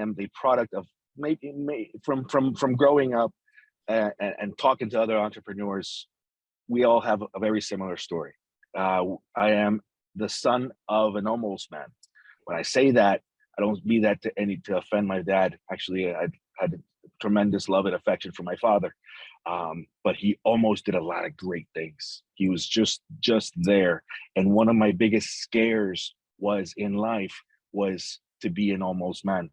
am the product of maybe from growing up and talking to other entrepreneurs. We all have a very similar story. I am the son of an almost man. When I say that, I don't mean that to offend my dad. Actually, I had tremendous love and affection for my father, but he almost did a lot of great things. He was just there. And one of my biggest scares was in life was to be an almost man.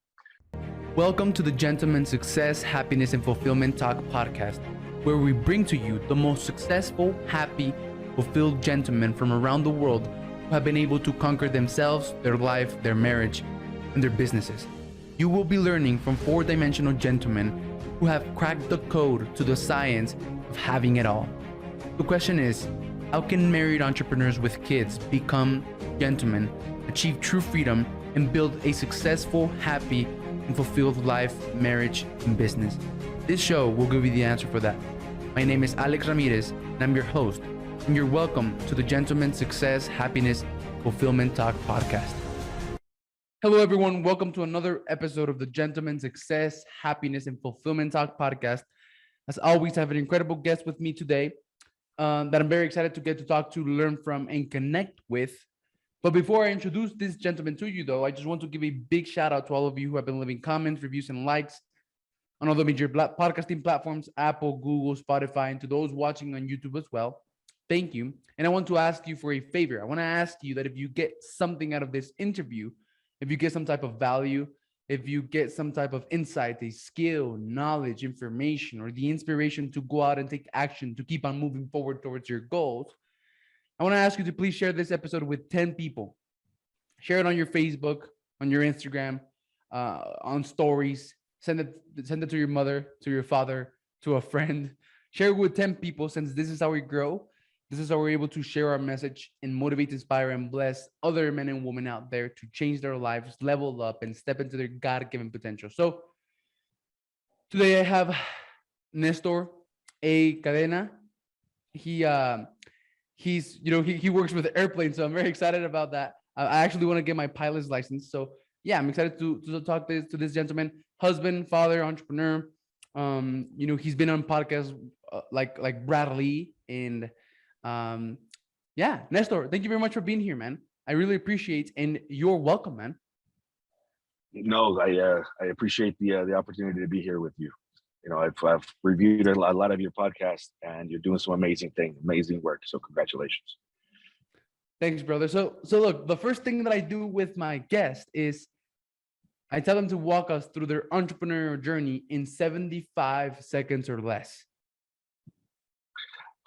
Welcome to the Gentleman Success, Happiness, and Fulfillment Talk podcast, where we bring to you the most successful, happy, fulfilled gentlemen from around the world who have been able to conquer themselves, their life, their marriage, and their businesses. You will be learning from four-dimensional gentlemen who have cracked the code to the science of having it all. The question is, how can married entrepreneurs with kids become gentlemen, achieve true freedom, and build a successful, happy, and fulfilled life, marriage, and business? This show will give you the answer for that. My name is Alex Ramirez, and I'm your host, and you're welcome to the Gentleman Success, Happiness, Fulfillment Talk podcast. Hello, everyone. Welcome to another episode of the Gentleman Success, Happiness, and Fulfillment Talk podcast. As always, I have an incredible guest with me today that I'm very excited to get to talk to, learn from, and connect with. But before I introduce this gentleman to you, though, I just want to give a big shout out to all of you who have been leaving comments, reviews, and likes on all the major podcasting platforms, Apple, Google, Spotify, and to those watching on YouTube as well. Thank you. And I want to ask you for a favor. I want to ask you that if you get something out of this interview, if you get some type of value, if you get some type of insight, a skill, knowledge, information, or the inspiration to go out and take action to keep on moving forward towards your goals, I want to ask you to please share this episode with 10 people. Share it on your Facebook, on your Instagram, on stories. Send it to your mother, to your father, to a friend. Share it with 10 people, since this is how we grow. This is how we're able to share our message and motivate, inspire, and bless other men and women out there to change their lives, level up, and step into their God-given potential. So today I have Nestor A. Cadena. He works with airplanes, so I'm very excited about that. I actually want to get my pilot's license. So yeah, I'm excited to talk to this gentleman, husband, father, entrepreneur. He's been on podcasts like Bradley and Nestor, thank you very much for being here, man. I really appreciate, and you're welcome, man. No, I appreciate the opportunity to be here with you. I've reviewed a lot of your podcasts, and you're doing some amazing work. So congratulations. Thanks, brother. So look, the first thing that I do with my guest is I tell them to walk us through their entrepreneurial journey in 75 seconds or less.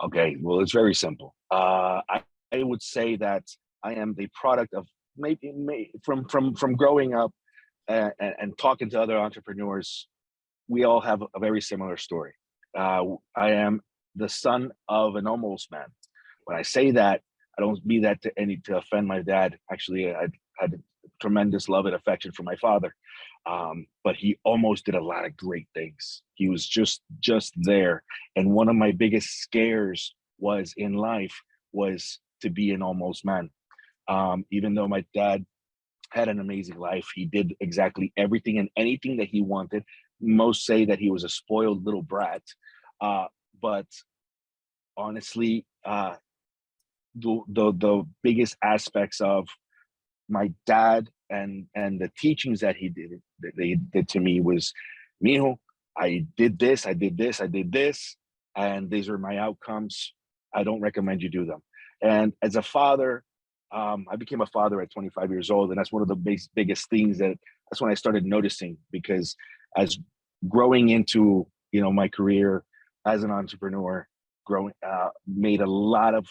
Okay, well, it's very simple. I would say that I am the product of from growing up and talking to other entrepreneurs. We all have a very similar story. I am the son of an almost man. When I say that, I don't mean that to offend my dad. Actually, I had tremendous love and affection for my father, but he almost did a lot of great things. He was just there. And one of my biggest scares was in life was to be an almost man. Even though my dad had an amazing life, he did exactly everything and anything that he wanted. Most say that he was a spoiled little brat, but honestly, the biggest aspects of my dad and the teachings that they did to me was, mijo, I did this, and these are my outcomes. I don't recommend you do them. And as a father, I became a father at 25 years old, and that's one of the biggest things that's when I started noticing, because as growing into my career as an entrepreneur, made a lot of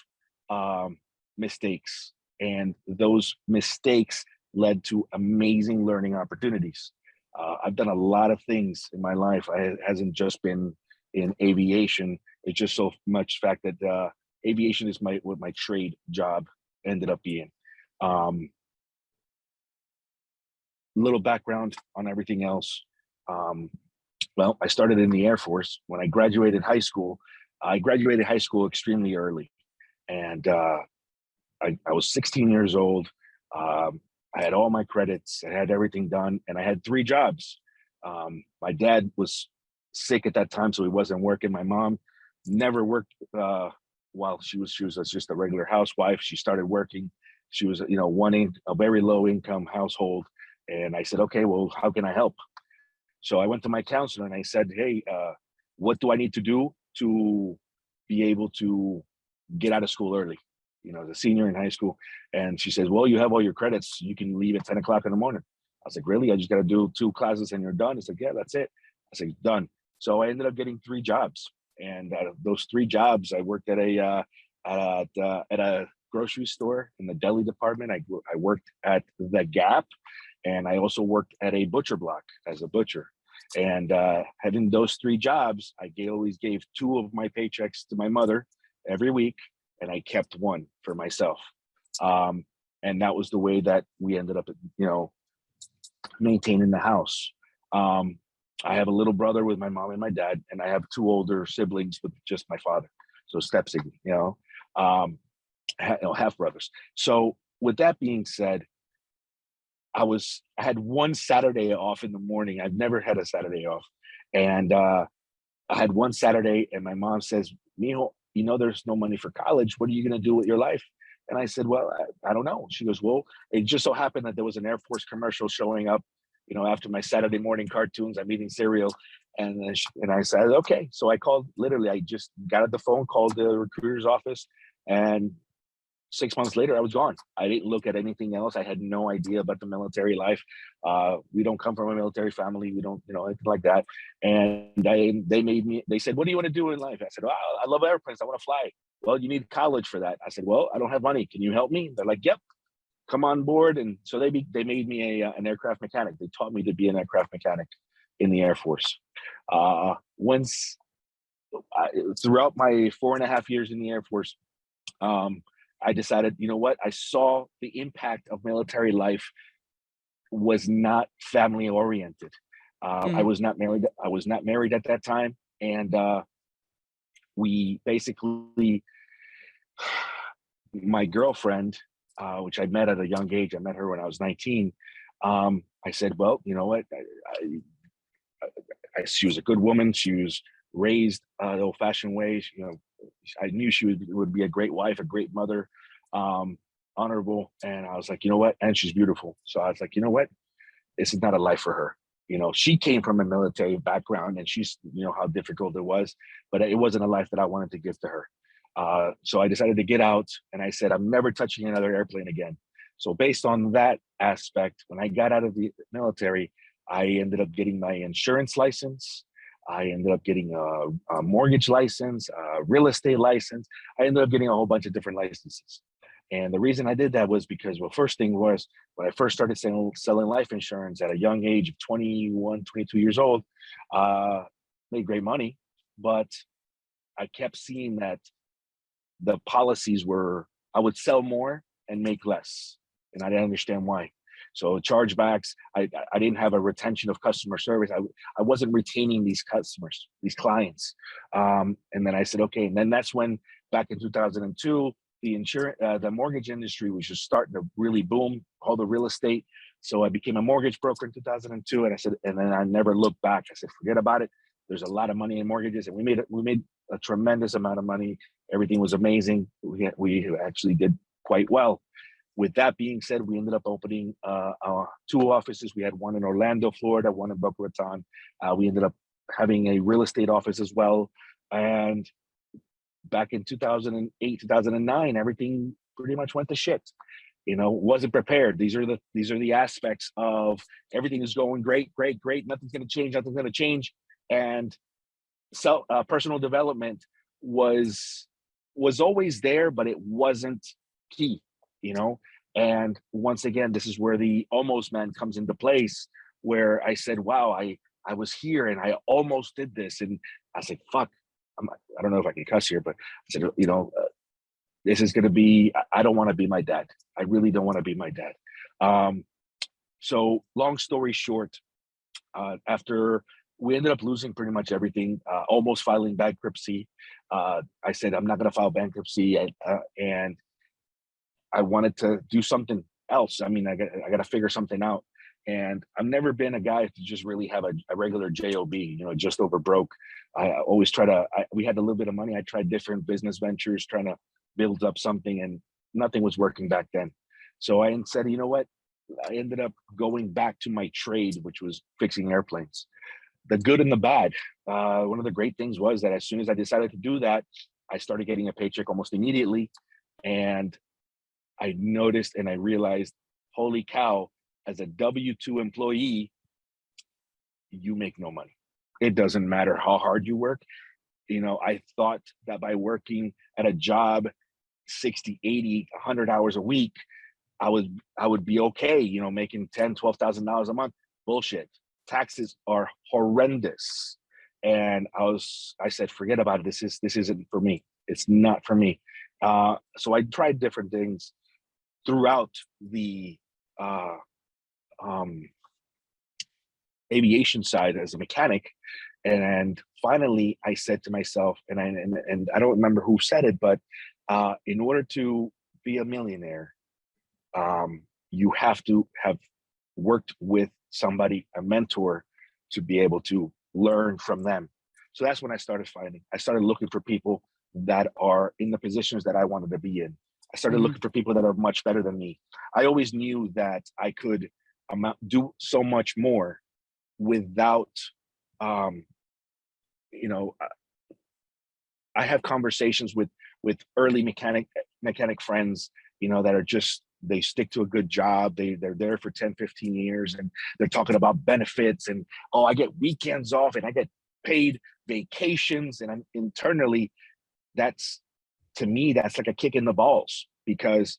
mistakes, and those mistakes led to amazing learning opportunities. I've done a lot of things in my life. It hasn't just been in aviation. It's just so much fact that aviation is what my trade job ended up being. Little background on everything else. Well, I started in the Air Force. When I graduated high school extremely early. And I was 16 years old. I had all my credits, I had everything done, and I had 3 jobs. My dad was sick at that time, so he wasn't working. My mom never worked while she was just a regular housewife. She started working. She was, a very low income household. And I said, okay, well, how can I help? So I went to my counselor and I said, hey, what do I need to do to be able to get out of school early? As a senior in high school. And she says, well, you have all your credits. You can leave at 10 o'clock in the morning. I was like, really? I just got to do 2 classes and you're done? It's like, yeah, that's it. I said, done. So I ended up getting 3 jobs. And out of those 3 jobs, I worked at a grocery store in the deli department. I worked at the Gap, and I also worked at a butcher block as a butcher. And having those 3 jobs, I always gave 2 of my paychecks to my mother every week, and I kept 1 for myself. And that was the way that we ended up, maintaining the house. I have a little brother with my mom and my dad, and I have 2 older siblings with just my father. So step sibling, half brothers. So with that being said, I had 1 Saturday off in the morning. I've never had a Saturday off. And I had 1 Saturday, and my mom says, Mijo, there's no money for college. What are you going to do with your life? And I said, well, I don't know. She goes, well, it just so happened that there was an Air Force commercial showing up, after my Saturday morning cartoons. I'm eating cereal. And I said, okay. So I called, literally, I just got at the phone, called the recruiter's office, and 6 months later, I was gone. I didn't look at anything else. I had no idea about the military life. We don't come from a military family. We don't, anything like that. And they said, what do you want to do in life? I said, well, I love airplanes. I want to fly. Well, you need college for that. I said, well, I don't have money. Can you help me? They're like, yep, come on board. And so they made me an aircraft mechanic. They taught me to be an aircraft mechanic in the Air Force. Throughout my 4.5 years in the Air Force, I decided, you know what? I saw the impact of military life was not family oriented. I was not married. I was not married at that time, and we basically, my girlfriend, which I met at a young age. I met her when I was 19. I said, well, you know what? She was a good woman. She was raised the old-fashioned way. I knew she would be a great wife, a great mother, honorable. And I was like, you know what? And she's beautiful. So I was like, you know what? This is not a life for her. She came from a military background, and she's, how difficult it was, but it wasn't a life that I wanted to give to her. So I decided to get out, and I said, I'm never touching another airplane again. So based on that aspect, when I got out of the military, I ended up getting my insurance license. I ended up getting a mortgage license, a real estate license. I ended up getting a whole bunch of different licenses. And the reason I did that was because, well, first thing was when I first started selling life insurance at a young age of 21, 22 years old, made great money, but I kept seeing that the policies I would sell more and make less. And I didn't understand why. So chargebacks, I didn't have a retention of customer service. I wasn't retaining these customers, these clients. And then I said, okay. And then that's when, back in 2002, the mortgage industry was just starting to really boom, all the real estate. So I became a mortgage broker in 2002. And I said, and then I never looked back. I said, forget about it. There's a lot of money in mortgages, and we made a tremendous amount of money. Everything was amazing. We actually did quite well. With that being said, we ended up opening 2 offices. We had one in Orlando, Florida, one in Boca Raton. We ended up having a real estate office as well. And back in 2008, 2009, everything pretty much went to shit. Wasn't prepared. These are the aspects of everything is going great. Nothing's going to change. And personal development was always there, but it wasn't key. And once again, this is where the almost man comes into place, where I said, wow, I was here and I almost did this. And I said, fuck, I don't know if I can cuss here, but I said, this is going to be, I don't want to be my dad. I really don't want to be my dad. So long story short, after we ended up losing pretty much everything, almost filing bankruptcy. I said, I'm not going to file bankruptcy. And I wanted to do something else. I mean, I got to figure something out. And I've never been a guy to just really have a regular job, just over broke. I always we had a little bit of money. I tried different business ventures, trying to build up something, and nothing was working back then. So I said, you know what? I ended up going back to my trade, which was fixing airplanes. The good and the bad. One of the great things was that as soon as I decided to do that, I started getting a paycheck almost immediately. And I noticed and I realized, holy cow, as a W-2 employee, you make no money. It doesn't matter how hard you work. I thought that by working at a job 60, 80, 100 hours a week, I would be okay, making $10,000, $12,000 a month. Bullshit. Taxes are horrendous. And I said, forget about it. This isn't for me. It's not for me. So I tried different things throughout the aviation side as a mechanic. And finally I said to myself, and I don't remember who said it, but in order to be a millionaire, you have to have worked with somebody, a mentor, to be able to learn from them. So that's when I started looking for people that are in the positions that I wanted to be in. I started looking for people that are much better than me. I always knew that I could do so much more without, I have conversations with early mechanic friends, that are just, they stick to a good job. They're there for 10, 15 years, and they're talking about benefits and, oh, I get weekends off and I get paid vacations. And I'm internally, to me, that's like a kick in the balls, because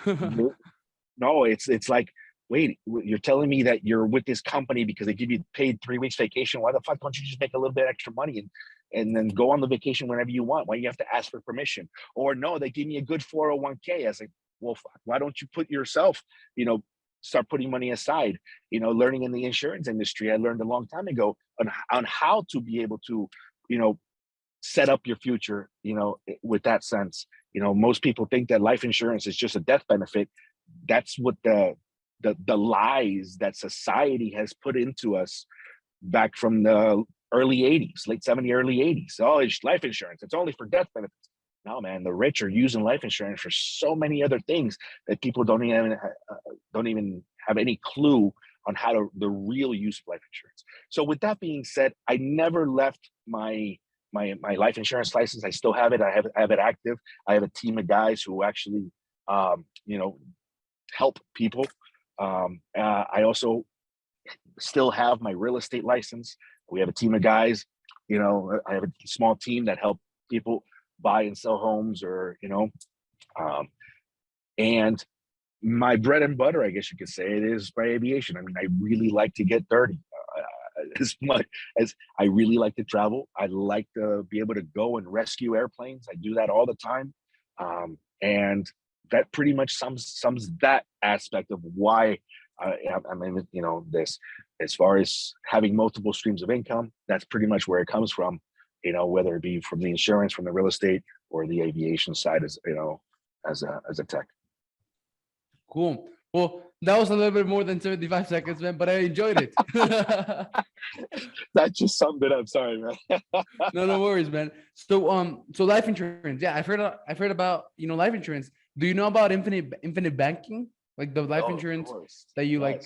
no, it's like, wait, you're telling me that you're with this company because they give you paid 3 weeks vacation. Why the fuck don't you just make a little bit extra money and then go on the vacation whenever you want? Why do you have to ask for permission? Or no, they give me a good 401k. I was like, well, fuck, why don't you put yourself, start putting money aside? Learning in the insurance industry, I learned a long time ago on how to be able to, set up your future, with that sense. Most people think that life insurance is just a death benefit. That's what the lies that society has put into us back from the early 80s, late 70s, early 80s. Oh, it's life insurance. It's only for death benefits. No, man, the rich are using life insurance for so many other things that people don't even have any clue on the real use of life insurance. So with that being said, I never left my life insurance license. I still have it. I have it active. I have a team of guys who actually, help people. I also still have my real estate license. We have a team of guys, I have a small team that help people buy and sell homes, or, and my bread and butter, I guess you could say, it is by aviation. I mean, I really like to get dirty. As much as I really like to travel, I like to be able to go and rescue airplanes. I do that all the time. And that pretty much sums that aspect of why I'm in, this. As far as having multiple streams of income, that's pretty much where it comes from, whether it be from the insurance, from the real estate, or the aviation side, as a tech. Cool. Well, that was a little bit more than 75 seconds, man, but I enjoyed it. That just summed it up. Sorry, man. No worries, man. So life insurance. Yeah, I've heard about, life insurance. Do you know about infinite banking? Like the life insurance that you like?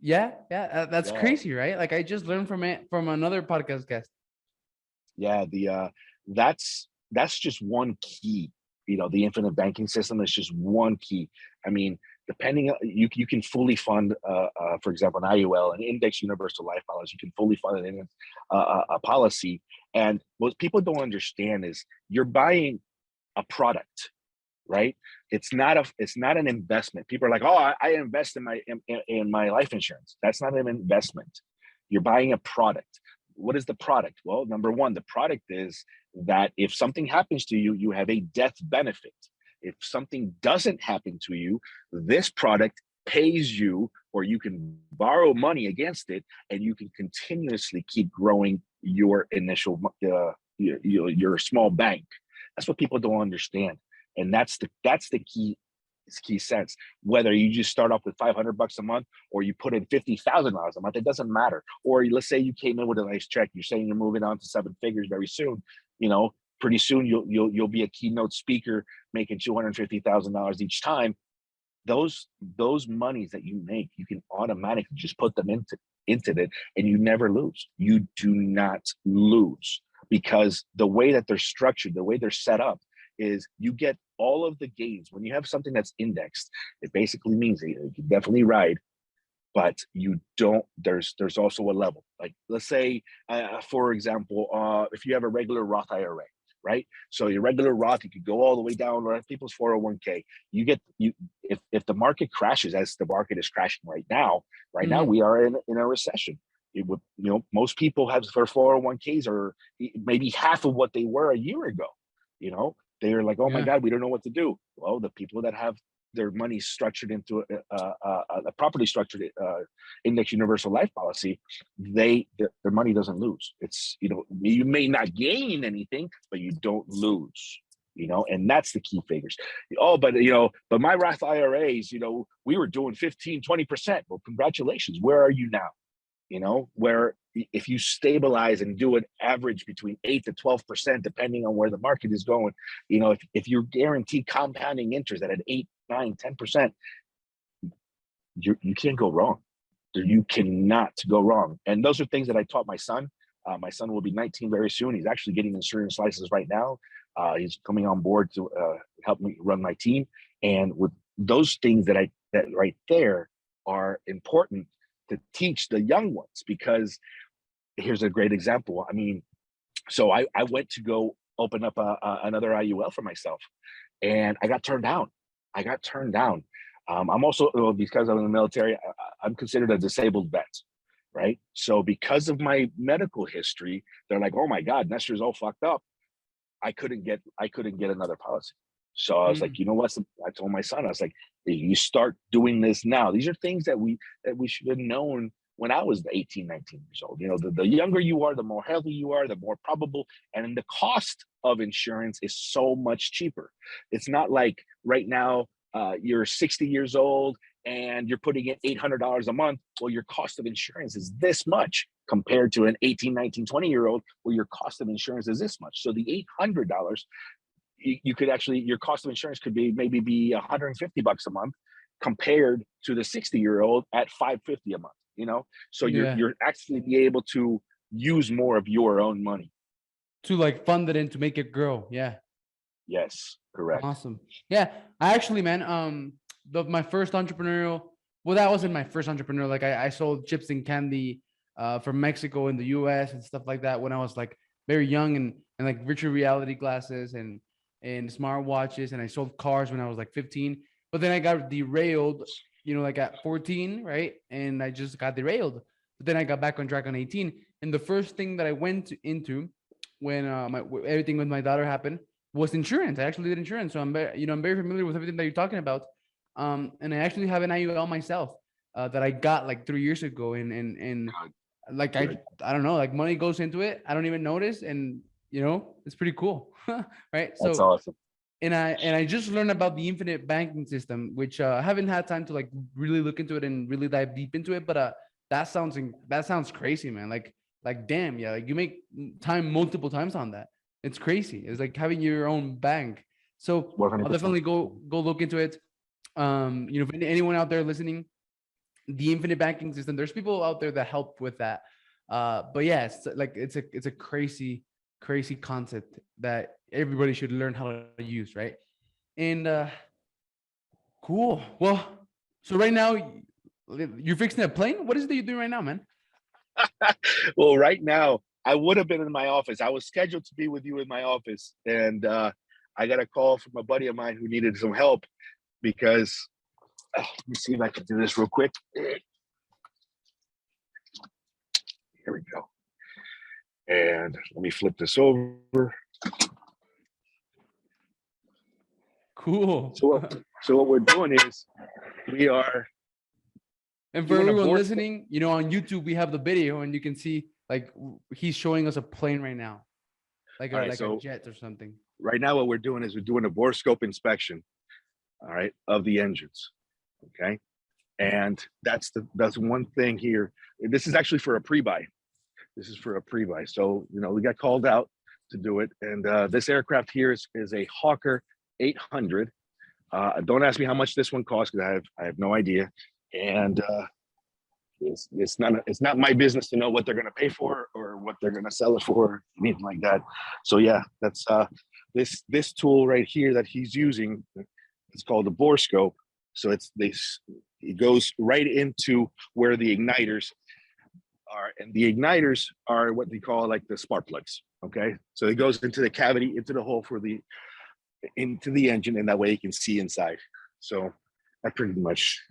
Yeah. That's crazy, right? Like I just learned from it from another podcast guest. Yeah, that's just one key. The infinite banking system is just one key. I mean, depending on, you can fully fund, for example, an IUL, an index universal life policy. You can fully fund a policy. And what people don't understand is you're buying a product, right? It's not an investment. People are like, oh, I invest in my life insurance. That's not an investment. You're buying a product. What is the product? Well, number one, the product is that if something happens to you, you have a death benefit. If something doesn't happen to you, this product pays you, or you can borrow money against it, and you can continuously keep growing your initial, your small bank. That's what people don't understand. And that's the key key sense. Whether you just start off with $500 a month or you put in $50,000 a month, it doesn't matter. Or let's say you came in with a nice check. You're saying you're moving on to 7 figures very soon. You know, pretty soon you'll be a keynote speaker making $250,000 each time. Those monies that you make, you can automatically just put them into it, and you never lose. You do not lose, because the way that they're structured, the way they're set up, is you get all of the gains. When you have something that's indexed, it basically means that you can definitely ride, but you don't, there's also a level. Like, let's say, for example, if you have a regular Roth IRA, right? So your regular Roth, you could go all the way down, right? People's 401k. If the market crashes, as the market is crashing right now, we are in a recession. It would, most people have their 401ks are maybe half of what they were a year ago. They're like, oh my God, we don't know what to do. Well, the people that have their money structured into a properly structured index universal life policy, their money doesn't lose. It's, you may not gain anything, but you don't lose, and that's the key figures. Oh, but my Roth IRAs, we were doing 15, 20%. Well, congratulations. Where are you now? Where if you stabilize and do an average between 8 to 12%, depending on where the market is going, if you're guaranteed compounding interest at an 8, 9, 10%, you can't go wrong. You cannot go wrong. And those are things that I taught my son. My son will be 19 very soon. He's actually getting insurance license right now. He's coming on board to help me run my team. And with those things that right there are important to teach the young ones, because here's a great example. I mean, so I went to go open up another IUL for myself, and I got turned down. I'm also, because I'm in the military, I'm considered a disabled vet, right? So because of my medical history, they're like, oh my God, Nestor's all fucked up. I couldn't get another policy. So I was like, you know what? I told my son, I was like, you start doing this now. These are things that we should have known when I was 18, 19 years old. The younger you are, the more healthy you are, the more probable. And the cost of insurance is so much cheaper. It's not like right now, you're 60 years old and you're putting in $800 a month. Well, your cost of insurance is this much compared to an 18, 19, 20-year-old where your cost of insurance is this much. So the $800, you could actually, your cost of insurance could be maybe $150 a month compared to the 60-year-old at $550 a month, so you're actually be able to use more of your own money to like fund it and to make it grow. Yeah. Yes, correct. Awesome. Yeah. I actually, man, my first entrepreneurial, well, that wasn't my first entrepreneurial. Like I sold chips and candy from Mexico in the US and stuff like that when I was like very young, and like virtual reality glasses and smart watches. And I sold cars when I was like 15, but then I got derailed, like at 14, right? And I just got derailed, but then I got back on track on 18. And the first thing that I went into when everything with my daughter happened was insurance. I actually did insurance. So I'm very familiar with everything that you're talking about. And I actually have an IUL myself that I got like 3 years ago. And like, I don't know, like money goes into it. I don't even notice. And, it's pretty cool. Right. That's awesome. And I just learned about the infinite banking system, which I haven't had time to like really look into it and really dive deep into it. But that sounds crazy, man. Like damn, yeah, like you make time multiple times on that. It's crazy. It's like having your own bank. So 100%. I'll definitely go look into it. If anyone out there listening, the infinite banking system, there's people out there that help with that. But yeah, it's a crazy concept that everybody should learn how to use, right? And cool. Well, so right now you're fixing a plane. What is it that you're doing right now, man? Well, right now I would have been in my office. I was scheduled to be with you in my office, and I got a call from a buddy of mine who needed some help because let me see if I can do this real quick. Here we go. And let me flip this over. Cool. So what we're doing is we are. And for everyone listening, on YouTube, we have the video and you can see like he's showing us a plane right now, like a jet or something. Right now, what we're doing is we're doing a bore scope inspection. all right, of the engines. Okay. And that's one thing here. This is actually for a pre-buy. This is for a pre-buy. So, we got called out to do it. And this aircraft here is a Hawker 800. Don't ask me how much this one costs because I have no idea. And it's not my business to know what they're going to pay for or what they're going to sell it for, anything like that. So yeah, that's this tool right here that he's using. It's called the bore scope. So it goes right into where the igniters are, and the igniters are what they call like the spark plugs. Okay, so it goes into the cavity, into the hole into the engine, and that way you can see inside. So that pretty much.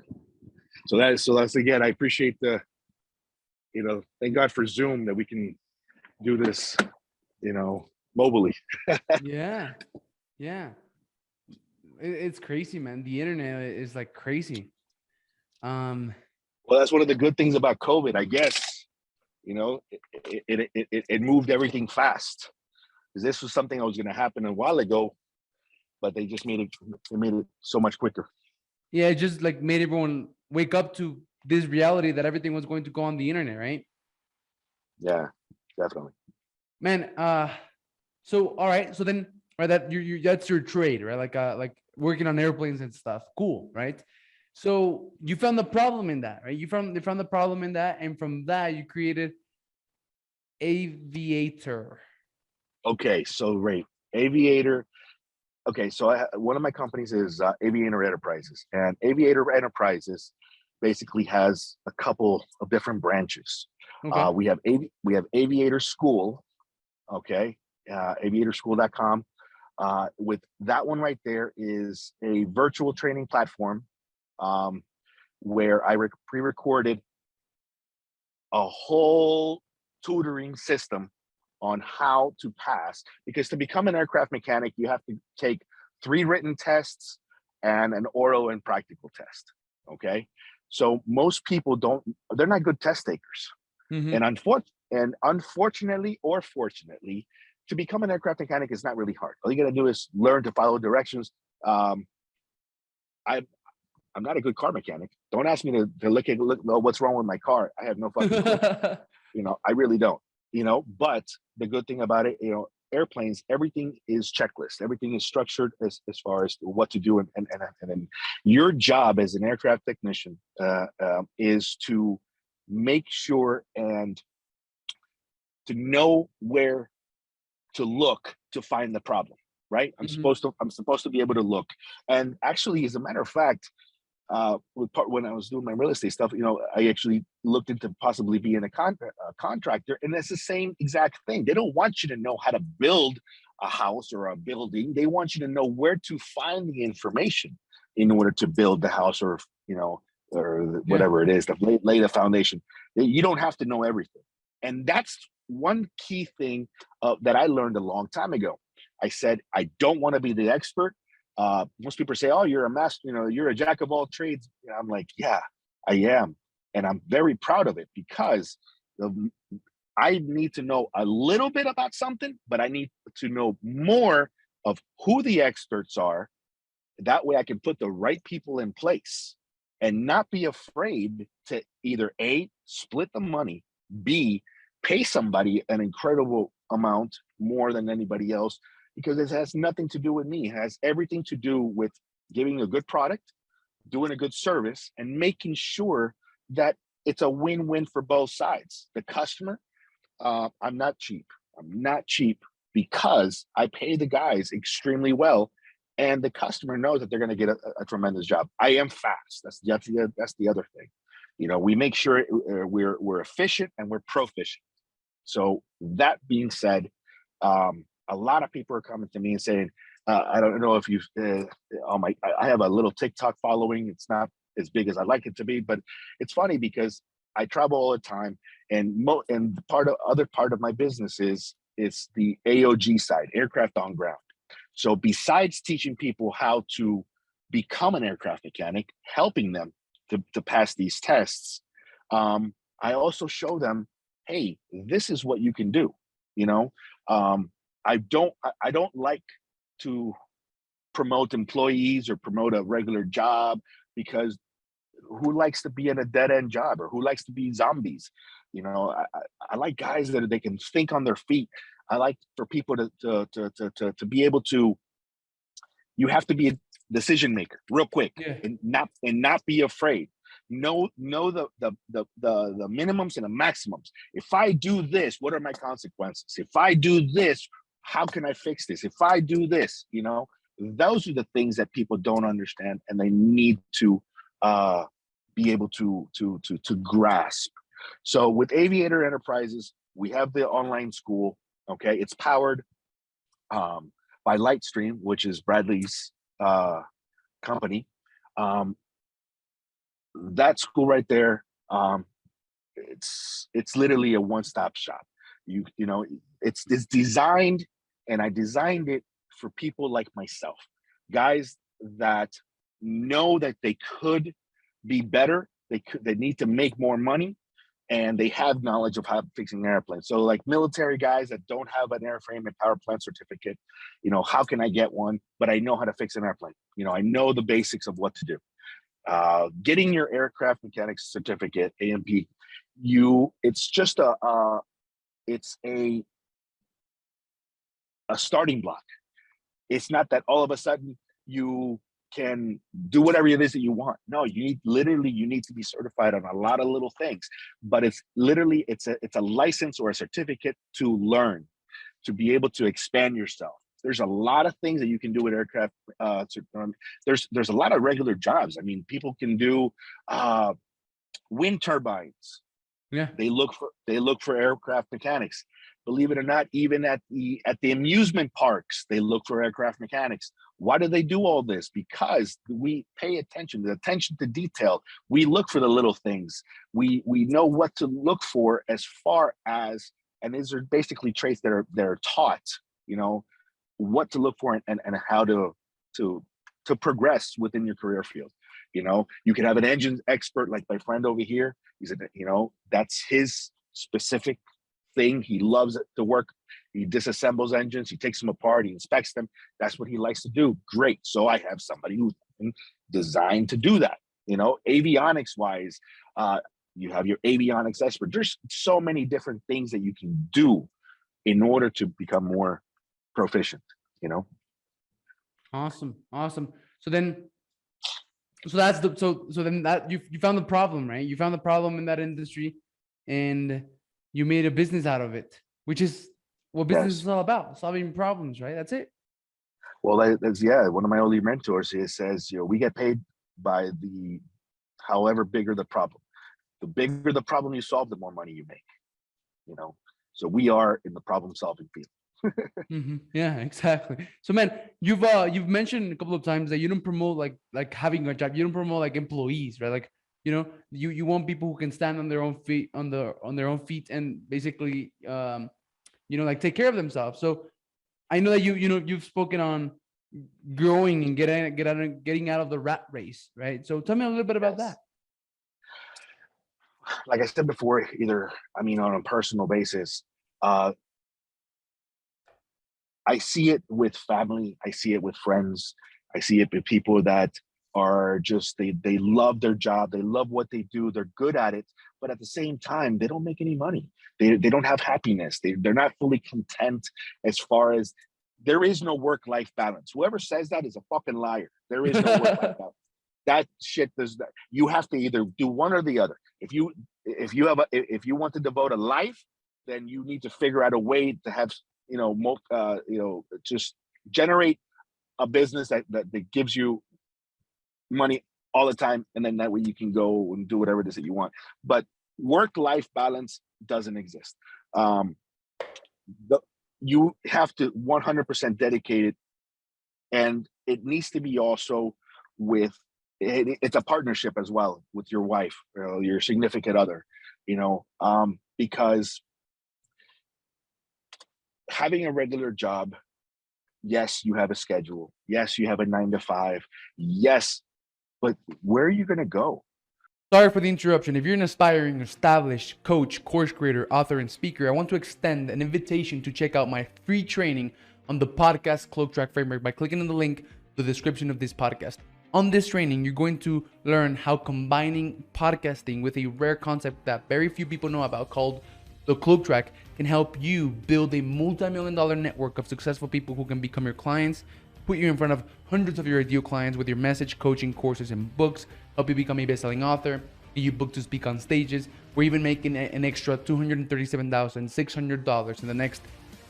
So that's again. I appreciate thank God for Zoom that we can do this, mobily. Yeah. It's crazy, man. The internet is like crazy. Well, that's one of the good things about COVID, I guess. It moved everything fast. Because this was something that was going to happen a while ago, but they just made it so much quicker. Yeah, it just like made everyone wake up to this reality that everything was going to go on the internet, right? Yeah, definitely. Man, so all right, so then right, that's your trade, right? Like working on airplanes and stuff. Cool, right? So you found the problem in that, right? You found the problem in that, and from that you created Aviator. Okay, so right, Aviator. Okay, so one of my companies is Aviator Enterprises, and Aviator Enterprises basically has a couple of different branches. Okay. We have Aviator School, okay, aviatorschool.com. With that one right there is a virtual training platform where I pre-recorded a whole tutoring system on how to pass, because to become an aircraft mechanic, you have to take 3 written tests and an oral and practical test. Okay. So most people they're not good test takers. Mm-hmm. And unfortunately or fortunately, to become an aircraft mechanic is not really hard. All you got to do is learn to follow directions. I'm not a good car mechanic. Don't ask me to look what's wrong with my car. I have no fucking clue. I really don't. But the good thing about it, airplanes, everything is checklist. Everything is structured as far as what to do. And then your job as an aircraft technician is to make sure and to know where to look to find the problem, right? I'm supposed to be able to look. And actually, as a matter of fact, when I was doing my real estate stuff, I actually looked into possibly being a contractor, and it's the same exact thing. They don't want you to know how to build a house or a building. They want you to know where to find the information in order to build the house or whatever it is, to lay the foundation. You don't have to know everything. And that's one key thing that I learned a long time ago. I said, I don't want to be the expert. Most people say, oh, you're a master, you're a jack of all trades. I'm like, yeah, I am. And I'm very proud of it, because I need to know a little bit about something, but I need to know more of who the experts are. That way I can put the right people in place and not be afraid to either A, split the money, B, pay somebody an incredible amount more than anybody else, because it has nothing to do with me. It has everything to do with giving a good product, doing a good service, and making sure that it's a win-win for both sides. The customer, I'm not cheap. I'm not cheap because I pay the guys extremely well, and the customer knows that they're going to get a tremendous job. I am fast. That's the other thing. We make sure we're efficient and we're proficient. So that being said, a lot of people are coming to me and saying, I don't know if you've, I have a little TikTok following. It's not as big as I'd like it to be, but it's funny because I travel all the time, and other part of my business is the AOG side, aircraft on ground. So besides teaching people how to become an aircraft mechanic, helping them to pass these tests, I also show them, hey, this is what you can do. I don't like to promote employees or promote a regular job, because who likes to be in a dead-end job, or who likes to be zombies? I like guys that they can think on their feet. I like for people to be able to. You have to be a decision maker real quick, Yeah. and not be afraid. Know the minimums and the maximums. If I do this, what are my consequences? If I do this, how can I fix this? If I do this, those are the things that people don't understand, and they need to be able to grasp. So with Aviator Enterprises, we have the online school. Okay, it's powered by Lightstream, which is Bradley's company. That school right there, it's literally a one-stop shop. It's designed, and I designed it for people like myself, guys that know that they could be better. They need to make more money, and they have knowledge of how fixing airplanes. So like military guys that don't have an airframe and power plant certificate, how can I get one? But I know how to fix an airplane. I know the basics of what to do. Getting your aircraft mechanics certificate, AMP, it's just it's a starting block. It's not that all of a sudden you can do whatever it is that you want. No, you need to be certified on a lot of little things, but it's a license or a certificate to learn, to be able to expand yourself. There's a lot of things that you can do with aircraft. There's a lot of regular jobs. I mean, people can do wind turbines. Yeah. They look for aircraft mechanics. Believe it or not, even at the amusement parks, they look for aircraft mechanics. Why do they do all this? Because we pay attention to detail. We look for the little things. We know what to look for as far as, and these are basically traits that are taught, what to look for and how to progress within your career field. You can have an engine expert like my friend over here. That's his specific thing. He loves it to work. He disassembles engines. He takes them apart. He inspects them. That's what he likes to do. Great. So I have somebody who's designed to do that. Avionics wise, you have your avionics expert. There's so many different things that you can do in order to become more proficient. Awesome. So then you found the problem, right? You found the problem in that industry, and you made a business out of it, which is what business is all about: solving problems, right? That's it. Well, that's one of my early mentors here says, we get paid by however bigger the problem. The bigger the problem you solve, the more money you make. So we are in the problem solving field. Mm-hmm. Yeah, exactly. So man, you've mentioned a couple of times that you don't promote like having a job. You don't promote like employees, right? Like, you want people who can stand on their own feet, on their own feet, and basically like take care of themselves. So I know that you've spoken on growing and getting out of the rat race, right? So tell me a little bit about that. Like I said before, on a personal basis, I see it with family. I see it with friends. I see it with people that are just, they love their job. They love what they do. They're good at it. But at the same time, they don't make any money. They don't have happiness. They're not fully content, as far as there is no work-life balance. Whoever says that is a fucking liar. There is no work-life balance. That shit does that. You have to either do one or the other. If you want to devote a life, then you need to figure out a way to have, just generate a business that gives you money all the time, and then that way you can go and do whatever it is that you want. But work-life balance doesn't exist. You have to 100% dedicate it, and it needs to be also with it's a partnership as well with your wife, your significant other, because having a regular job, yes, you have a schedule. Yes, you have a 9 to 5. Yes, but where are you going to go? Sorry for the interruption. If you're an aspiring, established coach, course creator, author, and speaker, I want to extend an invitation to check out my free training on the podcast Cloak Track Framework by clicking on the link the description of this podcast. On this training, you're going to learn how combining podcasting with a rare concept that very few people know about called the cloak track can help you build a multi-million-dollar network of successful people who can become your clients, put you in front of hundreds of your ideal clients with your message, coaching, courses, and books, help you become a best-selling author, get you booked to speak on stages. We're even making an extra $237,600 in the next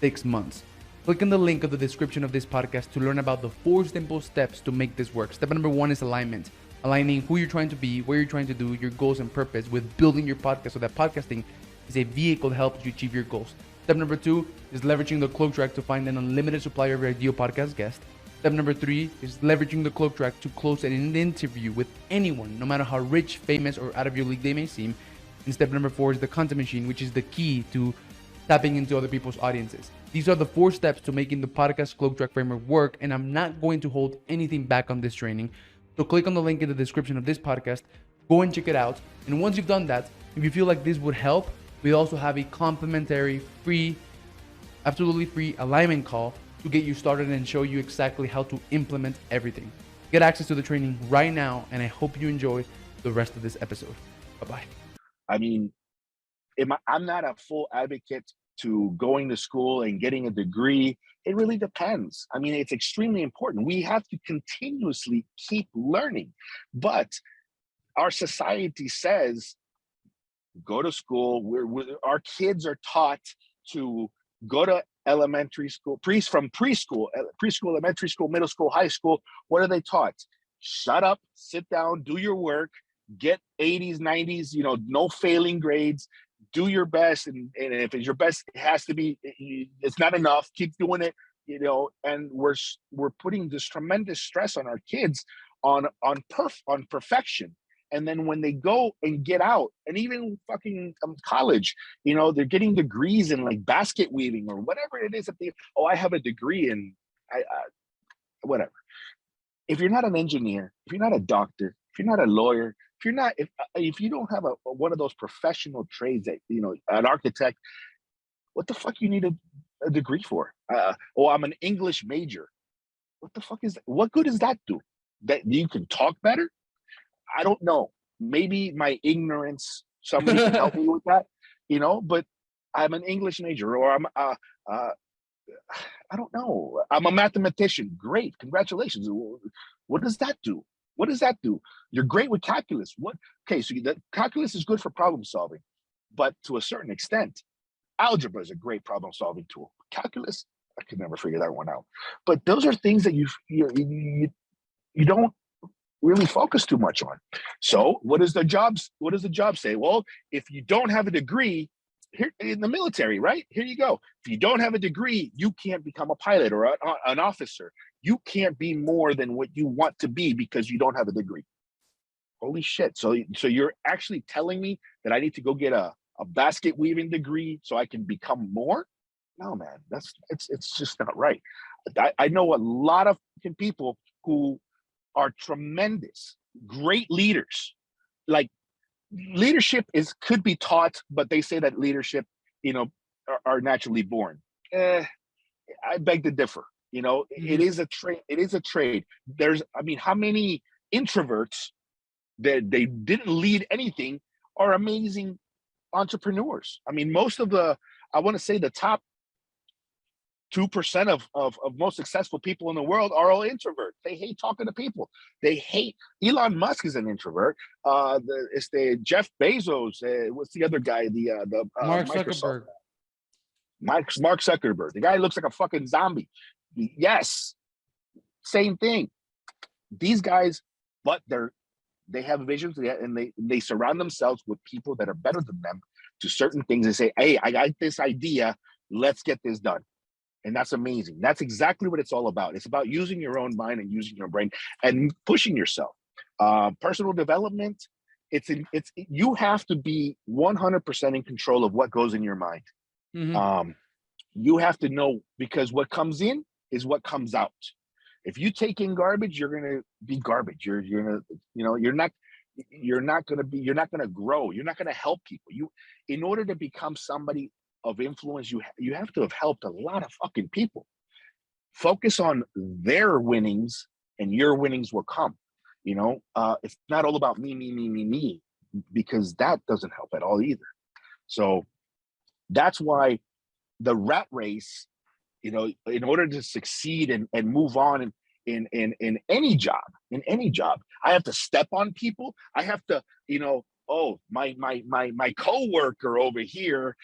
6 months. Click on the link of the description of this podcast to learn about the 4 simple steps to make this work. Step number 1 is alignment. Aligning who you're trying to be, what you're trying to do, your goals and purpose with building your podcast so that podcasting is a vehicle that helps you achieve your goals. Step number 2 is leveraging the cloak track to find an unlimited supply of your ideal podcast guest. Step number 3 is leveraging the cloak track to close an interview with anyone, no matter how rich, famous, or out of your league they may seem. And step number 4 is the content machine, which is the key to tapping into other people's audiences. These are the 4 steps to making the podcast cloak track framework work, and I'm not going to hold anything back on this training. So click on the link in the description of this podcast, go and check it out. And once you've done that, if you feel like this would help, we also have a complimentary, free, absolutely free alignment call to get you started and show you exactly how to implement everything. Get access to the training right now, and I hope you enjoy the rest of this episode. Bye-bye. I mean, I'm not a full advocate to going to school and getting a degree. It really depends. I mean, it's extremely important. We have to continuously keep learning, but our society says, go to school. Our kids are taught to go to elementary school, from preschool, elementary school, middle school, high school. What are they taught? Shut up, sit down, do your work, get 80s, 90s, no failing grades, do your best. And if it's your best, it has to be, it's not enough. Keep doing it, and we're putting this tremendous stress on our kids on perfection. And then when they go and get out, and even fucking college, they're getting degrees in like basket weaving or whatever it is. I have a degree in whatever. If you're not an engineer, if you're not a doctor, if you're not a lawyer, if you don't have one of those professional trades that, an architect, what the fuck you need a degree for? I'm an English major. What the fuck is that? What good does that do? That you can talk better? I don't know. Maybe my ignorance, somebody can help me with that, but I'm an English major, or I'm, I don't know. I'm a mathematician. Great. Congratulations. What does that do? What does that do? You're great with calculus. Okay, so the calculus is good for problem solving, but to a certain extent. Algebra is a great problem solving tool. Calculus, I could never figure that one out. But those are things that you don't really focus too much on. So what does the job say? Well, if you don't have a degree, here in the military, right? Here you go. If you don't have a degree, you can't become a pilot or an officer. You can't be more than what you want to be because you don't have a degree. Holy shit. So you're actually telling me that I need to go get a basket weaving degree so I can become more? No, man, it's just not right. I know a lot of people who are tremendous, great leaders. Like, leadership could be taught, but they say that leadership, are naturally born. I beg to differ. It is a trade. It is a trade. How many introverts that they didn't lead anything are amazing entrepreneurs? Most of I want to say the top 2% of most successful people in the world are all introverts. They hate talking to people. They hate. Elon Musk is an introvert. It's the Jeff Bezos. What's the other guy? Mark Microsoft. Zuckerberg. Mark Zuckerberg. The guy looks like a fucking zombie. Yes, same thing. These guys, but they have visions, and they surround themselves with people that are better than them to certain things. They say, "Hey, I got this idea. Let's get this done." And that's amazing. That's exactly what it's all about. It's about using your own mind and using your brain and pushing yourself. Personal development, you have to be 100% in control of what goes in your mind. You have to know, because what comes in is what comes out. If you take in garbage, you're gonna be garbage. You're not gonna grow. You're not gonna help people. In order to become somebody of influence, you have to have helped a lot of fucking people. Focus on their winnings and your winnings will come. It's not all about me, because that doesn't help at all either. So that's why the rat race, in order to succeed and move on in any job, I have to step on people. I have to, oh, my coworker over here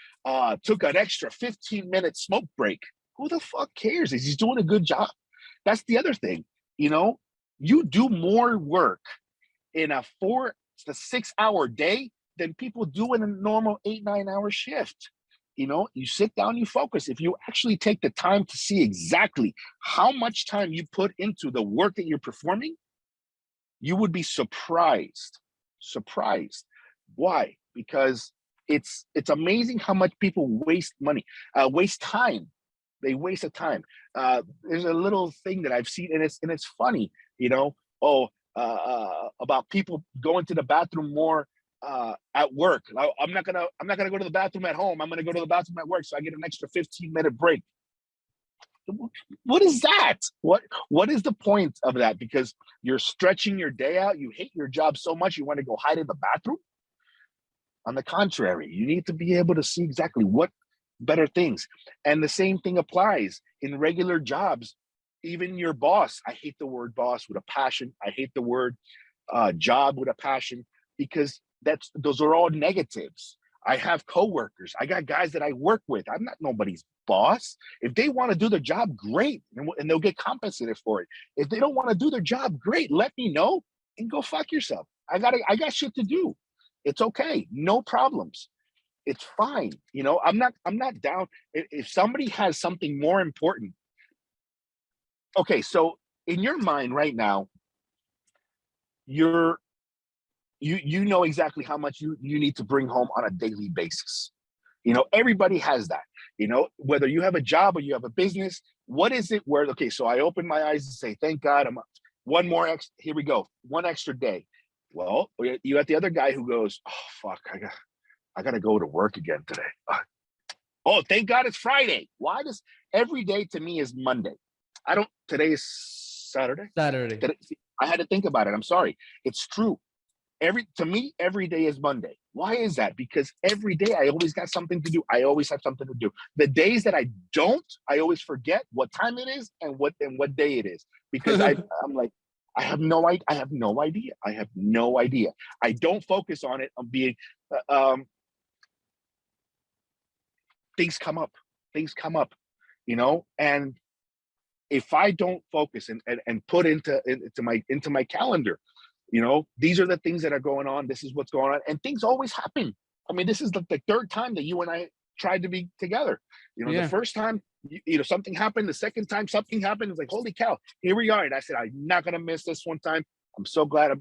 took an extra 15-minute smoke break. Who the fuck cares? He's doing a good job. That's the other thing. You do more work in a 4 to 6 hour day than people do in a normal 8-9 hour shift. You sit down, you focus. If you actually take the time to see exactly how much time you put into the work that you're performing, you would be surprised. Why? Because it's amazing how much people waste money, waste time. They waste the time. There's a little thing that I've seen, and it's funny, about people going to the bathroom more at work. I'm not gonna go to the bathroom at home. I'm gonna go to the bathroom at work, so I get an extra 15-minute break. What is that? What is the point of that? Because you're stretching your day out. You hate your job so much you want to go hide in the bathroom. On the contrary, you need to be able to see exactly what better things. And the same thing applies in regular jobs. Even your boss, I hate the word boss with a passion. I hate the word job with a passion, because those are all negatives. I have coworkers. I got guys that I work with. I'm not nobody's boss. If they want to do their job, great, and they'll get compensated for it. If they don't want to do their job, great, let me know and go fuck yourself. I got shit to do. It's okay, no problems. It's fine. I'm not down. If somebody has something more important. Okay, so in your mind right now, you know exactly how much you need to bring home on a daily basis. Everybody has that. Whether you have a job or you have a business, what is it where, okay, so I open my eyes and say, thank God, I'm one more here we go, one extra day. Well, you got the other guy who goes, oh fuck, I gotta go to work again today. Oh, thank God it's Friday. Why does every day to me is Monday? Today is Saturday. I had to think about it. I'm sorry. It's true. To me, every day is Monday. Why is that? Because every day I always got something to do. I always have something to do. The days that I don't, I always forget what time it is and what day it is. Because I'm like, I have no idea. I don't focus on it. I'm being things come up, and if I don't focus and put into my calendar, these are the things that are going on. This is what's going on, and things always happen. I mean, this is the third time that you and I tried to be together. The first time, something happened. The second time, something happened. It's like, holy cow, here we are. And I said, I'm not gonna miss this one time. I'm so glad I'm,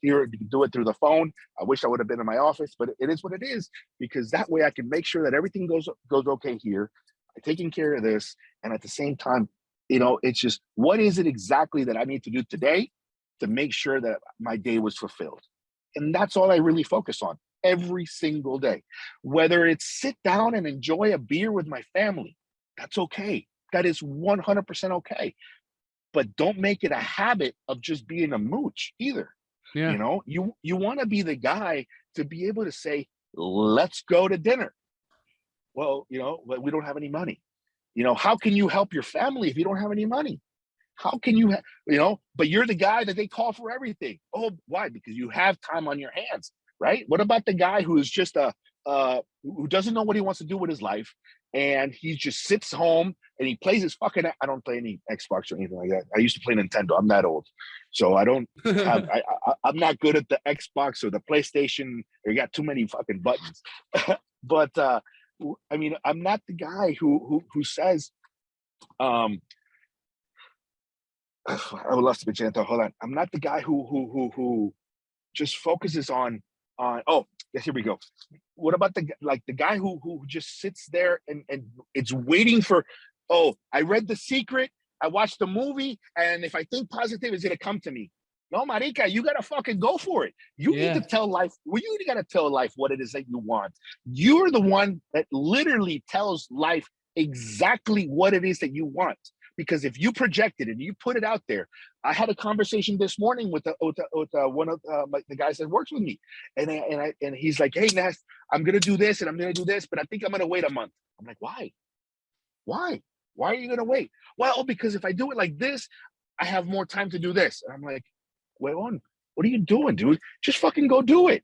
here to do it through the phone. I wish I would have been in my office, but it is what it is, because that way I can make sure that everything goes okay here. I'm taking care of this, and at the same time, it's just, what is it exactly that I need to do today to make sure that my day was fulfilled? And that's all I really focus on every single day. Whether it's sit down and enjoy a beer with my family, that's okay. That is 100% okay. But don't make it a habit of just being a mooch either. Yeah. You want to be the guy to be able to say, let's go to dinner. Well, but we don't have any money. How can you help your family if you don't have any money? How can you, but you're the guy that they call for everything. Oh, why? Because you have time on your hands, right? What about the guy who is just who doesn't know what he wants to do with his life, and he just sits home and he plays his fucking, I don't play any Xbox or anything like that. I used to play Nintendo. I'm that old. So I don't have, I'm not good at the Xbox or the PlayStation. You got too many fucking buttons. But I mean, I'm not the guy who says, I lost the Vicento. Hold on. I'm not the guy who just focuses on. Oh, yes, here we go. What about the guy who just sits there and it's waiting for? Oh, I read The Secret. I watched the movie, and if I think positive, it's gonna come to me. No, marica, you gotta fucking go for it. You need to tell life. Well, you gotta tell life what it is that you want. You're the one that literally tells life exactly what it is that you want. Because if you project it and you put it out there, I had a conversation this morning with one of the guys that works with me, and he's like, "Hey, Nast, I'm gonna do this and I'm gonna do this, but I think I'm gonna wait a month." I'm like, "Why? Why? Why are you gonna wait?" Well, because if I do it like this, I have more time to do this. And I'm like, "Wait on, what are you doing, dude? Just fucking go do it."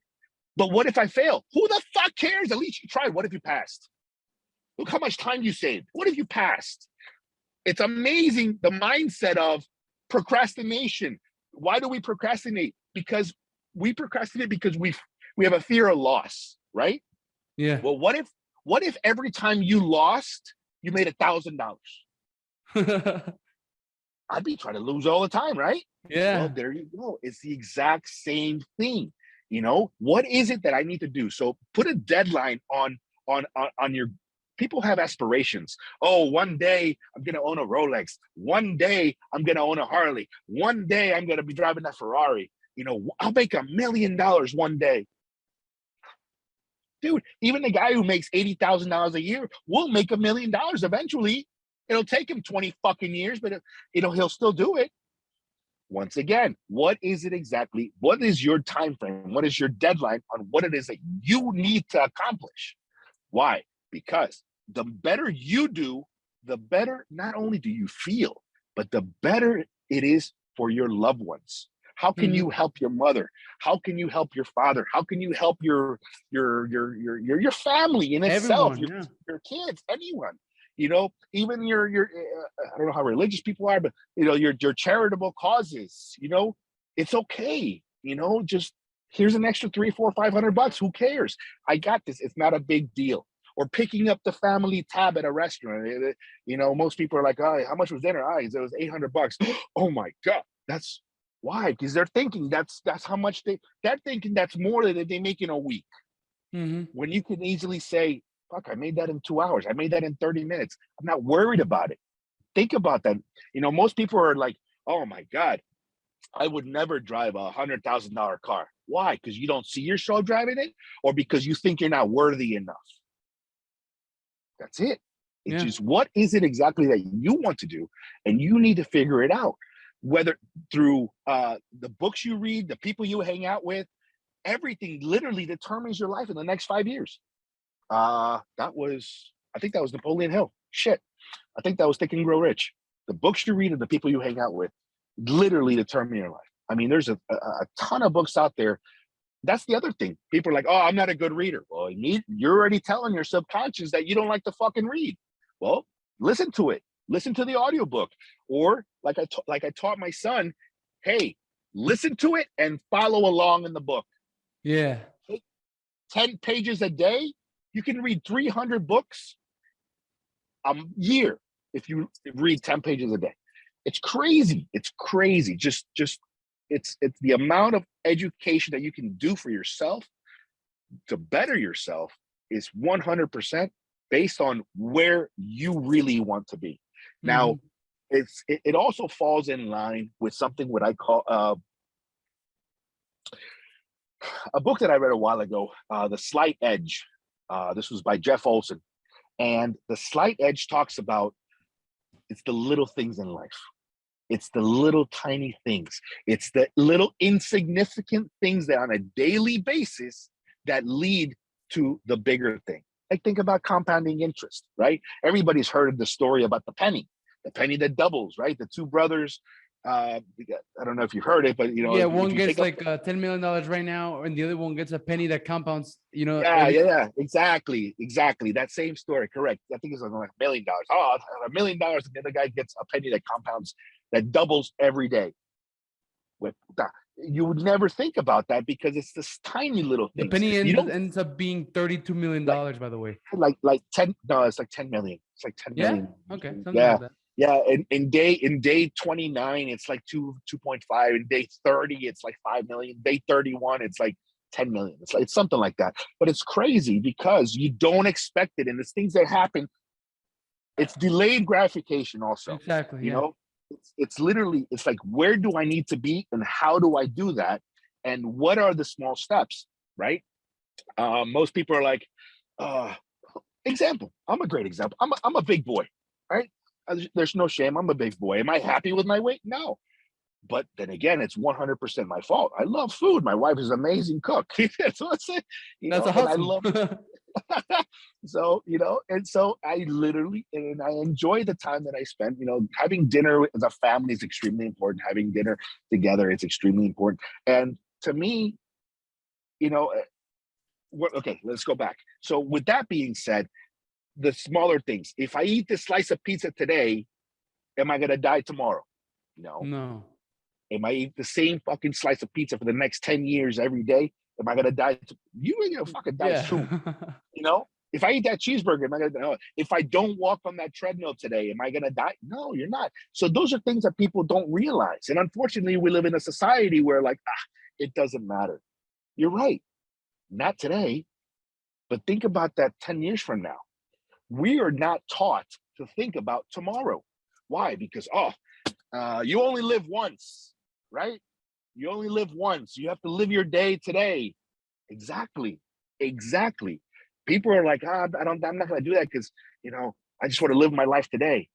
But what if I fail? Who the fuck cares? At least you tried. What if you passed? Look how much time you saved. What if you passed? It's amazing the mindset of procrastination. Why do we procrastinate? Because we procrastinate because we have a fear of loss, right? Yeah. Well, what if every time you lost, you made $1,000? I'd be trying to lose all the time, right? Yeah. Well, there you go. It's the exact same thing. You know, what is it that I need to do? So put a deadline on your. People have aspirations. Oh, one day I'm gonna own a Rolex. One day I'm gonna own a Harley. One day I'm gonna be driving a Ferrari. You know, I'll make $1 million one day. Dude, even the guy who makes $80,000 a year will make $1 million eventually. It'll take him 20 fucking years, but he'll still do it. Once again, what is it exactly? What is your time frame? What is your deadline on what it is that you need to accomplish? Why? Because the better you do, the better not only do you feel, but the better it is for your loved ones. How can you help your mother? How can you help your father? How can you help your family in itself? Everyone, Your kids, anyone. You know, even your I don't know how religious people are, but you know, your charitable causes. You know, it's okay. You know, just here's an extra $300, $400, $500. Who cares? I got this. It's not a big deal. Or picking up the family tab at a restaurant. You know, most people are like, "Oh, how much was dinner?" It was $800. Oh my God, that's why? Because they're thinking that's how much they're thinking that's more than they make in a week. When you can easily say, "Fuck, I made that in 2 hours. I made that in 30 minutes. I'm not worried about it." Think about that. You know, most people are like, "Oh my God, I would never drive $100,000 car." Why? Because you don't see yourself driving it, or because you think you're not worthy enough. That's it. It's just, what is it exactly that you want to do? And you need to figure it out, whether through the books you read, the people you hang out with, everything literally determines your life in the next 5 years. I think that was Napoleon Hill. Shit. I think that was Think and Grow Rich. The books you read and the people you hang out with literally determine your life. I mean, there's a ton of books out there. That's the other thing. People are like, "Oh, I'm not a good reader." Well, you're already telling your subconscious that you don't like to fucking read. Well, listen to it. Listen to the audiobook. Or like I taught my son, hey, listen to it and follow along in the book. Yeah. 10 pages a day. You can read 300 books a year if you read 10 pages a day. It's crazy. It's crazy. Just it's the amount of education that you can do for yourself to better yourself is 100% based on where you really want to be. Now, it also falls in line with something what I call a book that I read a while ago, The Slight Edge. This was by Jeff Olson. And The Slight Edge talks about it's the little things in life. It's the little tiny things. It's the little insignificant things that on a daily basis that lead to the bigger thing. Like, think about compounding interest, right? Everybody's heard of the story about the penny that doubles, right? The two brothers, I don't know if you've heard it, but you know, yeah, one gets like $10 million right now, and the other one gets a penny that compounds. You know, yeah, exactly. That same story, correct. I think it's like $1 million. Oh, $1 million, and the other guy gets a penny that compounds, that doubles every day. You would never think about that because it's this tiny little thing. The penny ends up being $32 million, by the way. Like 10. No, it's like 10 million. It's like 10 million. Okay. Yeah. Like that. Yeah. In day 29, it's like 2.5. In day 30, it's like 5 million. Day 31, it's like 10 million. It's something like that. But it's crazy because you don't expect it. And it's things that happen. It's delayed gratification also. Exactly. You know, it's literally, it's like, where do I need to be and how do I do that? And what are the small steps, right? Most people are like, example, I'm a great example. I'm a big boy, right? There's no shame. I'm a big boy. Am I happy with my weight? No. But then again, it's 100% my fault. I love food. My wife is an amazing cook. So it's, That's and I awesome. love so, and so I literally, and I enjoy the time that I spend, having dinner as a family is extremely important. Having dinner together is extremely important. And to me, you know, okay, let's go back. So with that being said, the smaller things, if I eat this slice of pizza today, am I going to die tomorrow? No. No. Am I eat the same fucking slice of pizza for the next 10 years every day? Am I going to die? You ain't going to fucking die Yeah. soon. If I eat that cheeseburger, am I going to die? If I don't walk on that treadmill today, am I going to die? No, you're not. So those are things that people don't realize. And unfortunately, we live in a society where it doesn't matter. You're right. Not today, but think about that 10 years from now. We are not taught to think about tomorrow. Why? Because, you only live once, right? You only live once. You have to live your day today. Exactly. People are like, I'm not going to do that because, I just want to live my life today.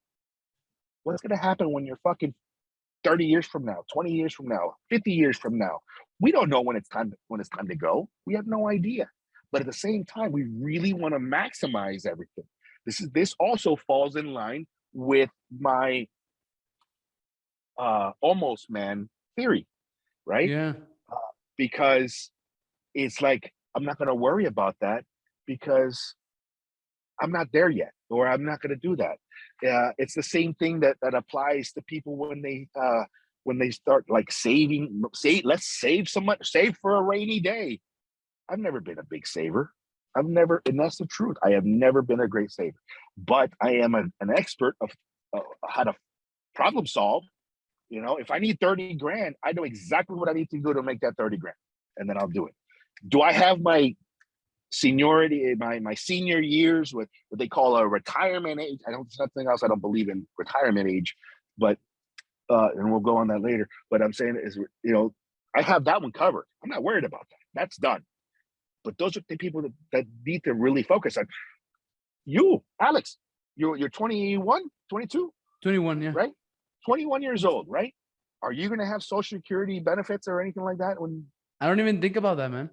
What's going to happen when you're fucking 30 years from now, 20 years from now, 50 years from now? We don't know when it's time to go. We have no idea. But at the same time, we really want to maximize everything. This also falls in line with my almost man theory, right? Yeah. Because it's like, I'm not going to worry about that because I'm not there yet, or I'm not going to do that. It's the same thing that applies to people when they start like saving. Let's save save for a rainy day. I've never been a big saver. And that's the truth. I have never been a great saver, but I am an expert of how to problem solve. If I need 30 grand, I know exactly what I need to do to make that 30 grand, and then I'll do it. Do I have my seniority, my senior years with what they call a retirement age? Something else I don't believe in retirement age, but and we'll go on that later. But I'm saying is, I have that one covered. I'm not worried about that. That's done. But those are the people that need to really focus on. You, Alex, you're 21, 22? 21, yeah. Right? 21 years old, right? Are you going to have Social Security benefits or anything like that? I don't even think about that, man.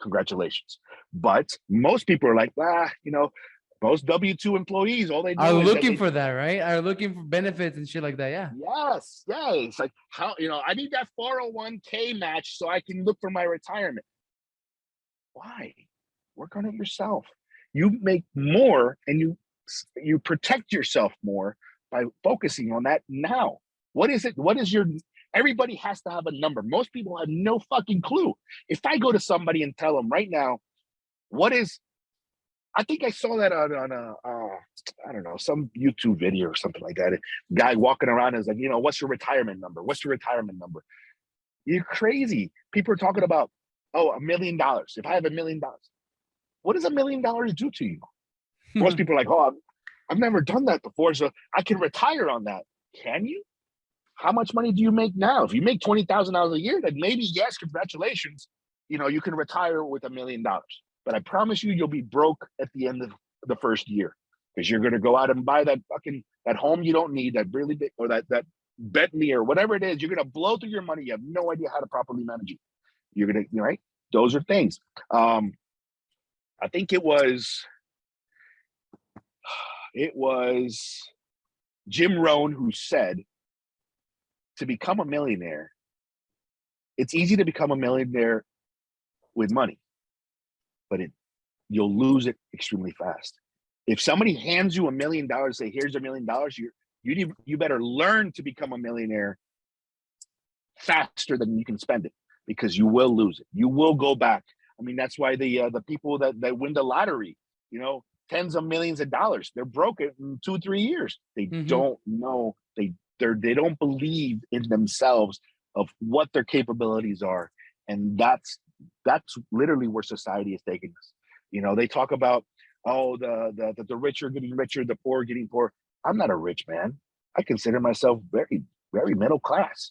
Congratulations. But most people are like, most W-2 employees, all they do Are is looking for that, right? Are looking for benefits and shit like that, yeah. Yes, yeah. It's like, how, I need that 401k match so I can look for my retirement. Why? Work on it yourself. You make more and you protect yourself more by focusing on that now. What is it? Everybody has to have a number. Most people have no fucking clue. If I go to somebody and tell them right now, I think I saw that on I don't know, some YouTube video or something like that. A guy walking around is like, what's your retirement number? What's your retirement number? You're crazy. People are talking about, $1 million. If I have $1 million, what does $1 million do to you? Most people are like, I've never done that before, so I can retire on that. Can you? How much money do you make now? If you make $20,000 a year, then maybe, yes, congratulations. You can retire with $1 million. But I promise you'll be broke at the end of the first year because you're going to go out and buy that home you don't need, that really big, or that Bentley or whatever it is. You're going to blow through your money. You have no idea how to properly manage it. You're going to, right? Those are things. I think it was Jim Rohn who said, to become a millionaire, it's easy to become a millionaire with money, but you'll lose it extremely fast. If somebody hands you $1 million, say, here's $1 million, you better learn to become a millionaire faster than you can spend it, because you will lose it. You will go back. I mean, that's why the people that win the lottery, tens of millions of dollars, they're broke in 2-3 years. They don't know. They don't believe in themselves of what their capabilities are. And that's literally where society is taking us. They talk about, the rich are getting richer, the poor are getting poor. I'm not a rich man. I consider myself very, very middle class,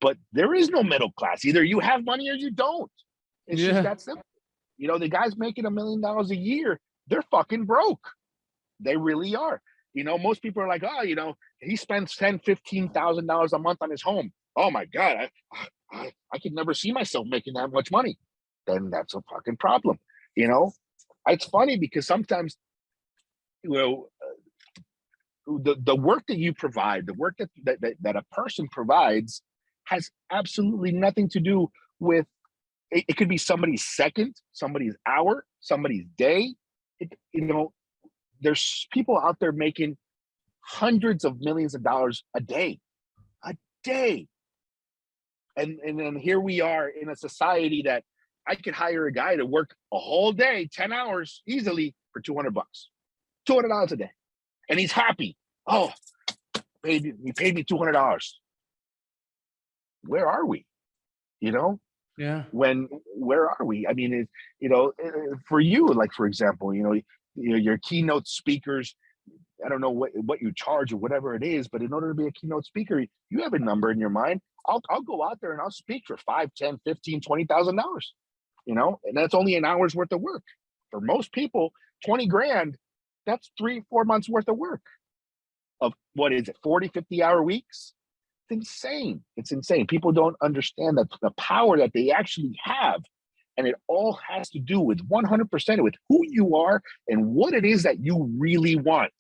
but there is no middle class. Either you have money or you don't. It's just that simple. The guys making $1 million a year, they're fucking broke. They really are. Most people are like, oh, he spends $10,000-$15,000 a month on his home. Oh my God, I could never see myself making that much money. Then that's a fucking problem. It's funny because sometimes, the work that you provide, the work that a person provides has absolutely nothing to do with it. It could be somebody's second, somebody's hour, somebody's day. There's people out there making hundreds of millions of dollars a day. And then here we are in a society that I could hire a guy to work a whole day, 10 hours easily for $200, $200 a day. And he's happy. Oh, he paid me $200. Where are we? Yeah. Where are we? I mean, for you, like, for example, your keynote speakers, I don't know what you charge or whatever it is, but in order to be a keynote speaker, you have a number in your mind. I'll go out there and I'll speak for $5, $10, $15, $20,000, and that's only an hour's worth of work. For most people, 20 grand, that's 3-4 months worth of work of, what is it, 40, 50-hour weeks? It's insane. People don't understand that the power that they actually have. And it all has to do with 100% with who you are and what it is that you really want.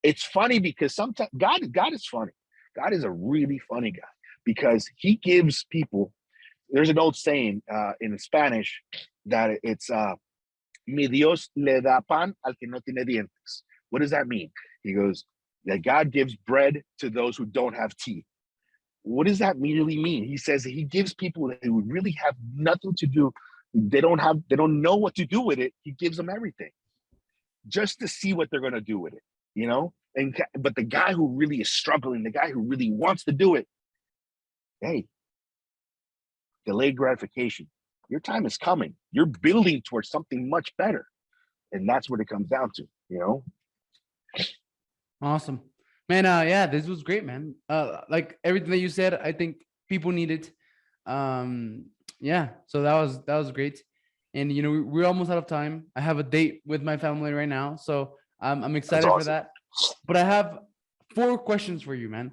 It's funny because sometimes God is funny. God is a really funny guy because he gives people, there's an old saying in Spanish that it's, mi Dios le da pan al que no tiene dientes. What does that mean? He goes, that God gives bread to those who don't have teeth. What does that really mean? He says he gives people who really have nothing to do. They don't know what to do with it. He gives them everything just to see what they're going to do with it, but the guy who really is struggling, the guy who really wants to do it, hey, delayed gratification. Your time is coming. You're building towards something much better. And that's what it comes down to, Awesome, man. Yeah, this was great, man. Like everything that you said, I think people need it. Yeah, so that was great. And we're almost out of time. I have a date with my family right now, so I'm excited for that. But I have 4 questions for you, man.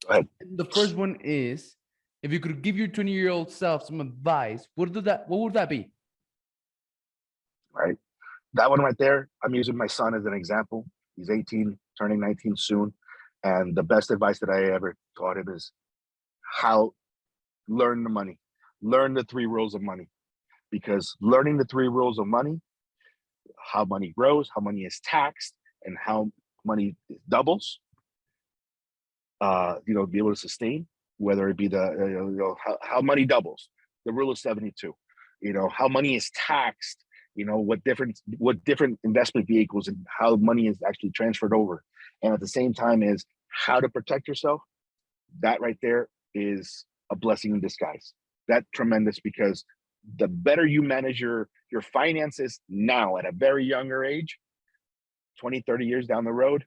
Go ahead. The first one is, if you could give your 20-year-old self some advice, what would that be? Right. That one right there, I'm using my son as an example. He's 18, turning 19 soon. And the best advice that I ever taught him is learn the money, learn the 3 rules of money. Because learning the 3 rules of money, how money grows, how money is taxed, and how money doubles, be able to sustain, whether it be how money doubles, the rule of 72, how money is taxed, what different investment vehicles and how money is actually transferred over. And at the same time is how to protect yourself. That right there is a blessing in disguise. That's tremendous, because the better you manage your finances now at a very younger age, 20, 30 years down the road,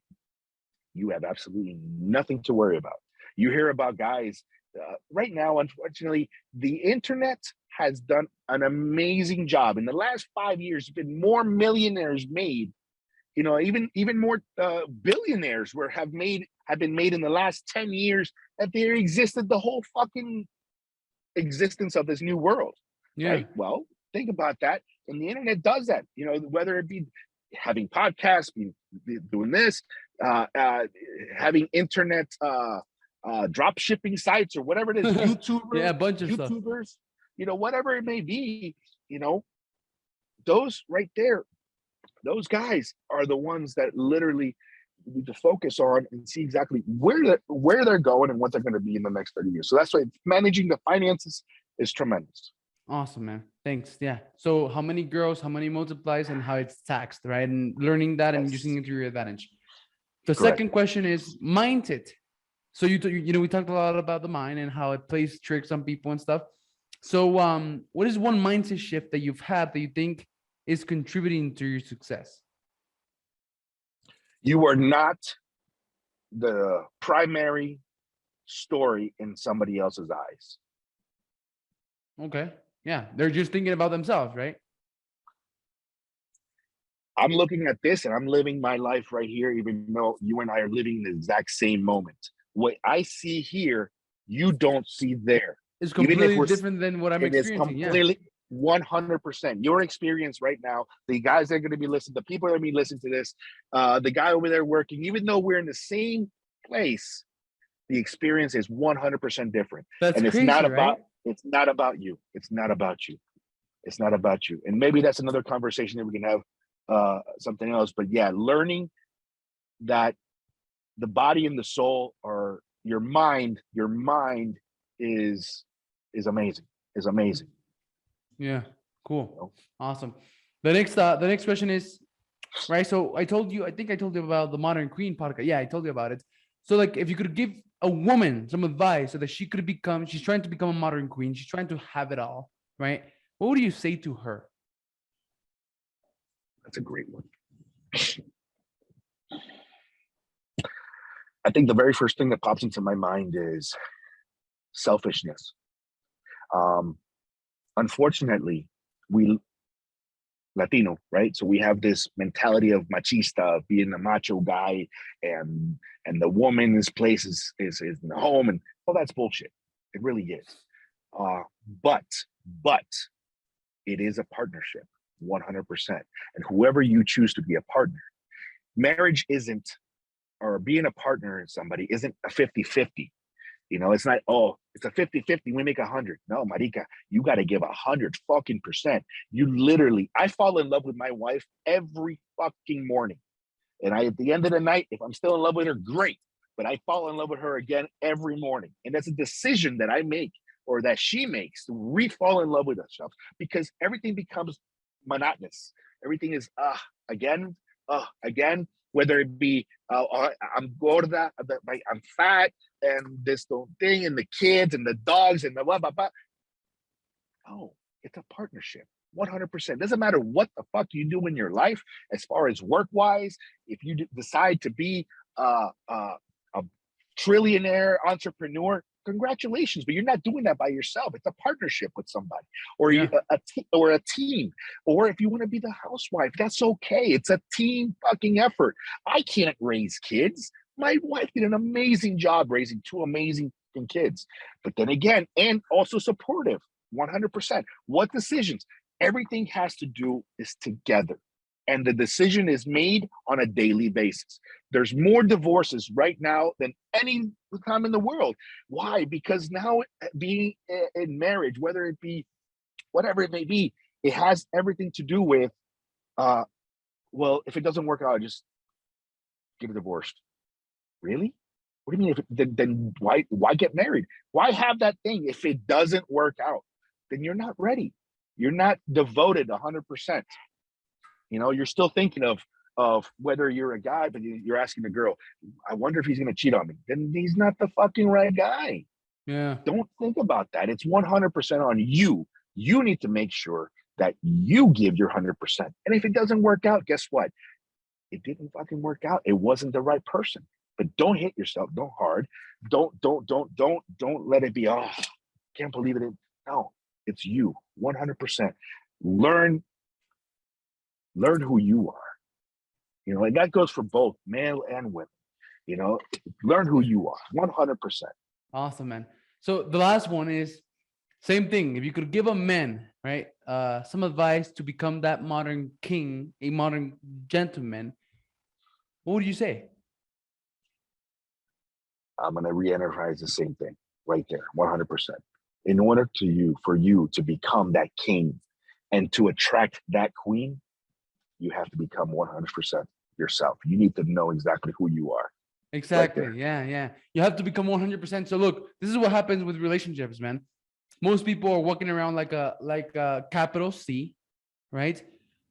you have absolutely nothing to worry about. You hear about guys right now, unfortunately, the internet has done an amazing job. In the last 5 years, there's been more millionaires made, even more billionaires have been made in the last 10 years that there existed the whole fucking existence of this new world. Yeah. Right? Well, think about that. And the internet does that, whether it be having podcasts, doing this, having internet drop shipping sites or whatever it is, Yeah, a bunch of YouTubers, stuff. Whatever it may be, those right there, those guys are the ones that literally you need to focus on and see exactly where they're going and what they're going to be in the next 30 years. So that's why managing the finances is tremendous. Awesome, man. Thanks. Yeah. So how many grows, how many multiplies, and how it's taxed, right? And learning that and using it to your advantage. The Correct. second question is mindset. So we talked a lot about the mind and how it plays tricks on people and stuff. So what is one mindset shift that you've had that you think is contributing to your success? You are not the primary story in somebody else's eyes. Okay. Yeah. They're just thinking about themselves, right? I'm looking at this and I'm living my life right here, even though you and I are living the exact same moment. What I see here, you don't see there. It's Even if completely we're, different than what I'm it is experiencing. Yeah. completely 100%. Your experience right now, the guys that are going to be listening, the people that are going to be listening to this, the guy over there working, even though we're in the same place, the experience is 100% different. That's And crazy, right? it's not about you. It's not about you. It's not about you. And maybe that's another conversation that we can have something else. But yeah, learning that the body and the soul are your mind is amazing, is amazing. Yeah. Cool. You know? Awesome. The next question is, right? So I think I told you about the Modern Queen podcast. Yeah, I told you about it. So like, if you could give a woman some advice so that she's trying to become a modern queen, she's trying to have it all, right? What would you say to her? That's a great one. I think the very first thing that pops into my mind is selfishness. Um, Unfortunately, we Latino, right? So we have this mentality of machista, of being the macho guy, and the woman's place is in the home, and all that's bullshit. It really is. Uh, but but it is a partnership, 100%. And whoever you choose to be a partner, marriage isn't, or being a partner in somebody isn't a 50-50. You know, it's not, oh, it's a 50-50, we make 100. No, marica, you got to give 100 fucking percent. You literally, I fall in love with my wife every fucking morning. And at the end of the night, if I'm still in love with her, great. But I fall in love with her again every morning. And that's a decision that I make, or that she makes, to re-fall in love with herself, because everything becomes monotonous. Everything is, again, whether it be, I'm gorda, I'm fat, and this thing, and the kids, and the dogs, and the blah, blah, blah. No, it's a partnership. 100%. Doesn't matter what the fuck you do in your life, as far as work wise. If you decide to be a trillionaire entrepreneur, congratulations, but you're not doing that by yourself. It's a partnership with somebody, or Yeah. or a team. Or if you want to be the housewife, that's okay. It's a team fucking effort. I can't raise kids. My wife did an amazing job raising two amazing kids. But then again, and also supportive, 100%. What decisions? Everything has to do is together. And the decision is made on a daily basis. There's more divorces right now than any time in the world. Why? Because now, being in marriage, whether it be whatever it may be, it has everything to do with, well, if it doesn't work out, just get divorced. Really? What do you mean? Then why get married? Why have that thing if it doesn't work out? Then you're not ready. You're not devoted 100%. You know, you're still thinking of whether you're a guy, but you're asking the girl, I wonder if he's going to cheat on me. Then he's not the fucking right guy. Yeah. Don't think about that. It's 100% on you. You need to make sure that you give your 100%. And if it doesn't work out, guess what? It didn't fucking work out. It wasn't the right person. But don't hit yourself. Don't hard. Don't let it be, oh, can't believe it. No, it's you, 100%. Learn who you are. You know, and that goes for both male and women. You know, learn who you are, 100%. Awesome, man. So the last one is same thing. If you could give a man, right, some advice to become that modern king, a modern gentleman, what would you say? I'm going to re-energize the same thing right there, 100%. In order for you to become that king and to attract that queen, you have to become 100% yourself. You need to know exactly who you are. Exactly. Right, Yeah. You have to become 100%. So look, this is what happens with relationships, man. Most people are walking around like a capital C, right?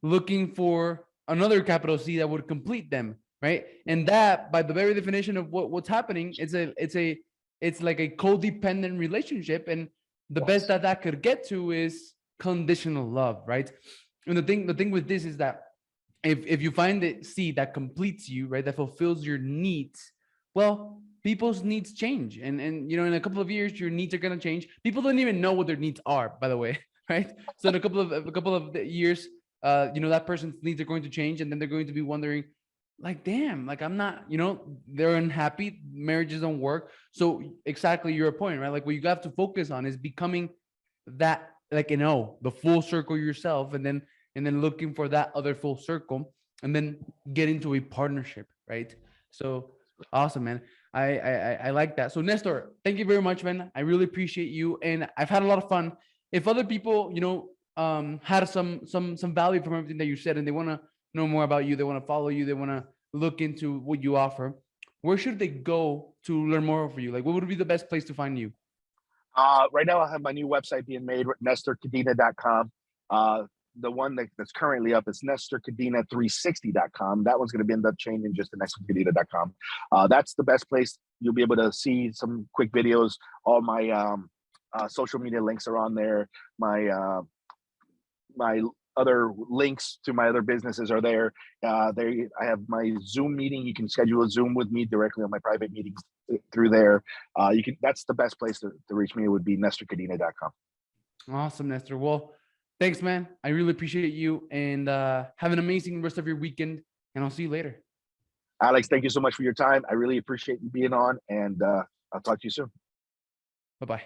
Looking for another capital C that would complete them, right? And that, by the very definition of what's happening, it's like a codependent relationship. And the best that could get to is conditional love, right? And the thing with this is that if you find the C that completes you, right, that fulfills your needs, well, people's needs change, and you know, in a couple of years your needs are going to change. People don't even know what their needs are, by the way. Right? So in a couple of years that person's needs are going to change, and then they're going to be wondering, like, damn, like I'm not, they're unhappy, marriages don't work. So exactly your point, right? Like what you have to focus on is becoming that, like, the full circle yourself, and then looking for that other full circle, and then get into a partnership, right? So awesome, man. I like that. So Nestor, thank you very much, man. I really appreciate you, and I've had a lot of fun. If other people, had some value from everything that you said, and they want to know more about you, they want to follow you, they want to look into what you offer, where should they go to learn more for you? Like, what would be the best place to find you? Right now, I have my new website being made, NestorCadena.com. The one that's currently up is NestorCadena360.com. That one's going to end up changing just to NestorCadena.com. That's the best place. You'll be able to see some quick videos. All my social media links are on there. My other links to my other businesses are there. I have my Zoom meeting. You can schedule a Zoom with me directly on my private meetings through there. That's the best place to reach me. It would be NestorCadena.com. Awesome, Nestor. Well, thanks, man. I really appreciate you, and have an amazing rest of your weekend, and I'll see you later. Alex, thank you so much for your time. I really appreciate you being on, and I'll talk to you soon. Bye-bye.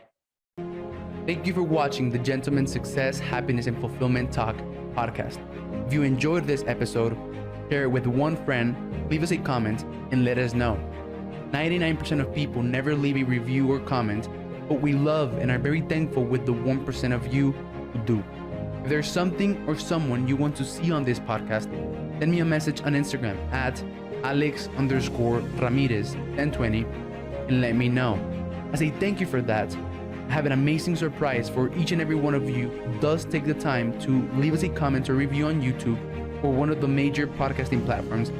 Thank you for watching the Gentleman Success, Happiness, and Fulfillment Talk podcast. If you enjoyed this episode, share it with one friend, leave us a comment, and let us know. 99% of people never leave a review or comment, but we love and are very thankful with the 1% of you who do. If there's something or someone you want to see on this podcast, send me a message on Instagram at Alex_Ramirez1020 and let me know. As a thank you for that, I have an amazing surprise for each and every one of you who does take the time to leave us a comment or review on YouTube or one of the major podcasting platforms